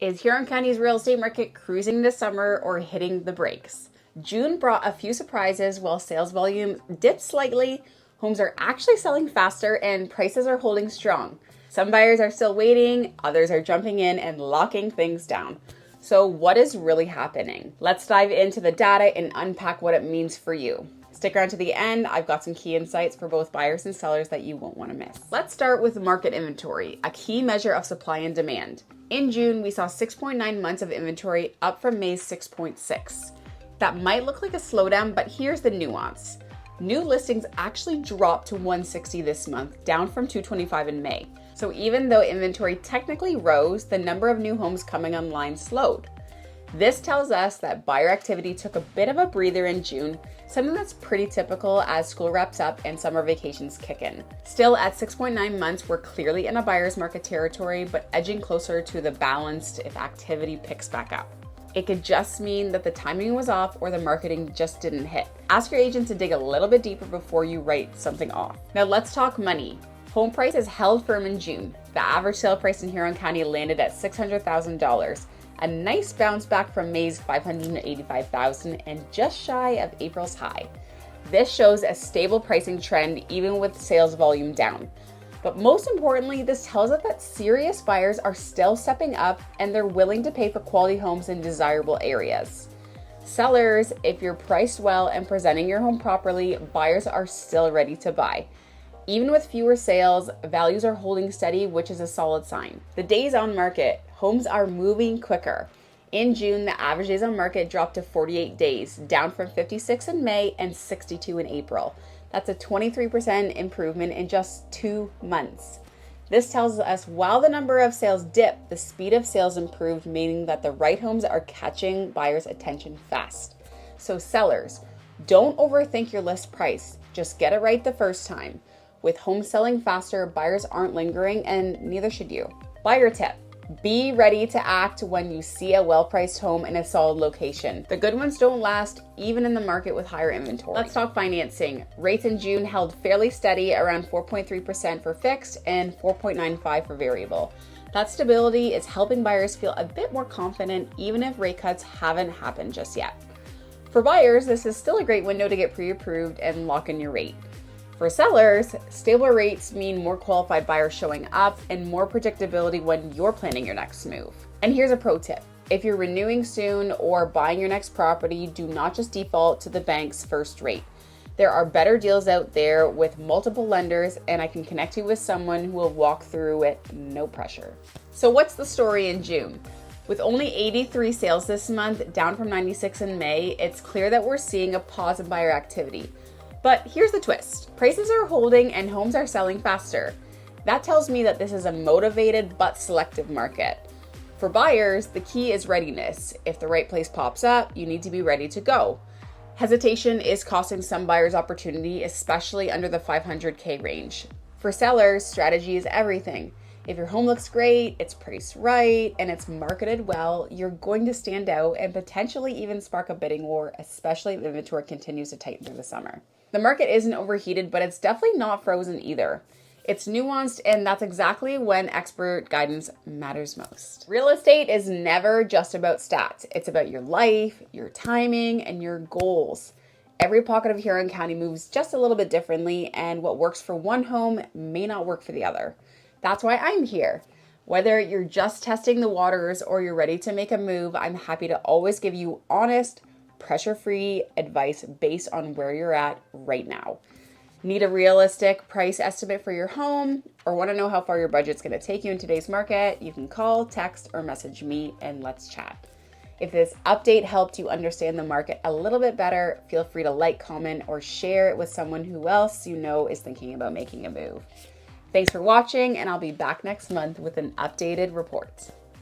Is Huron County's real estate market cruising this summer or hitting the brakes? June brought a few surprises. While sales volume dipped slightly, homes are actually selling faster and prices are holding strong. Some buyers are still waiting, others are jumping in and locking things down. So what is really happening? Let's dive into the data and unpack what it means for you. Stick around to the end. I've got some key insights for both buyers and sellers that you won't want to miss. Let's start with market inventory, a key measure of supply and demand. In June, we saw 6.9 months of inventory, up from May's 6.6. That might look like a slowdown, but here's the nuance. New listings actually dropped to 160 this month, down from 225 in May. So even though inventory technically rose, the number of new homes coming online slowed. This tells us that buyer activity took a bit of a breather in June, something that's pretty typical as school wraps up and summer vacations kick in. Still, at 6.9 months, we're clearly in a buyer's market territory, but edging closer to the balanced if activity picks back up. It could just mean that the timing was off or the marketing just didn't hit. Ask your agent to dig a little bit deeper before you write something off. Now let's talk money. Home prices held firm in June. The average sale price in Huron County landed at $600,000. A nice bounce back from May's $585,000 and just shy of April's high. This shows a stable pricing trend even with sales volume down. But most importantly, this tells us that serious buyers are still stepping up and they're willing to pay for quality homes in desirable areas. Sellers, if you're priced well and presenting your home properly, buyers are still ready to buy. Even with fewer sales, values are holding steady, which is a solid sign. The days on market, homes are moving quicker. In June, the average days on market dropped to 48 days, down from 56 in May and 62 in April. That's a 23% improvement in just 2 months. This tells us while the number of sales dipped, the speed of sales improved, meaning that the right homes are catching buyers' attention fast. So sellers, don't overthink your list price. Just get it right the first time. With homes selling faster, buyers aren't lingering, and neither should you. Buyer tip: be ready to act when you see a well-priced home in a solid location. The good ones don't last, even in the market with higher inventory. Let's talk financing. Rates in June held fairly steady, around 4.3% for fixed and 4.95% for variable. That stability is helping buyers feel a bit more confident, even if rate cuts haven't happened just yet. For buyers, this is still a great window to get pre-approved and lock in your rate. For sellers, stable rates mean more qualified buyers showing up and more predictability when you're planning your next move. And here's a pro tip. If you're renewing soon or buying your next property, do not just default to the bank's first rate. There are better deals out there with multiple lenders, and I can connect you with someone who will walk through it, no pressure. So what's the story in June? With only 83 sales this month, down from 96 in May, it's clear that we're seeing a pause in buyer activity. But here's the twist. Prices are holding and homes are selling faster. That tells me that this is a motivated but selective market. For buyers, the key is readiness. If the right place pops up, you need to be ready to go. Hesitation is costing some buyers opportunity, especially under the $500K range. For sellers, strategy is everything. If your home looks great, it's priced right, and it's marketed well, you're going to stand out and potentially even spark a bidding war, especially if inventory continues to tighten through the summer. The market isn't overheated, but it's definitely not frozen either. It's nuanced, and that's exactly when expert guidance matters most. Real estate is never just about stats. It's about your life, your timing, and your goals. Every pocket of Huron County moves just a little bit differently, and what works for one home may not work for the other. That's why I'm here. Whether you're just testing the waters or you're ready to make a move, I'm happy to always give you honest, pressure-free advice based on where you're at right now. Need a realistic price estimate for your home or want to know how far your budget's going to take you in today's market? You can call, text, or message me and let's chat. If this update helped you understand the market a little bit better, feel free to like, comment, or share it with someone who else you know is thinking about making a move. Thanks for watching, and I'll be back next month with an updated report.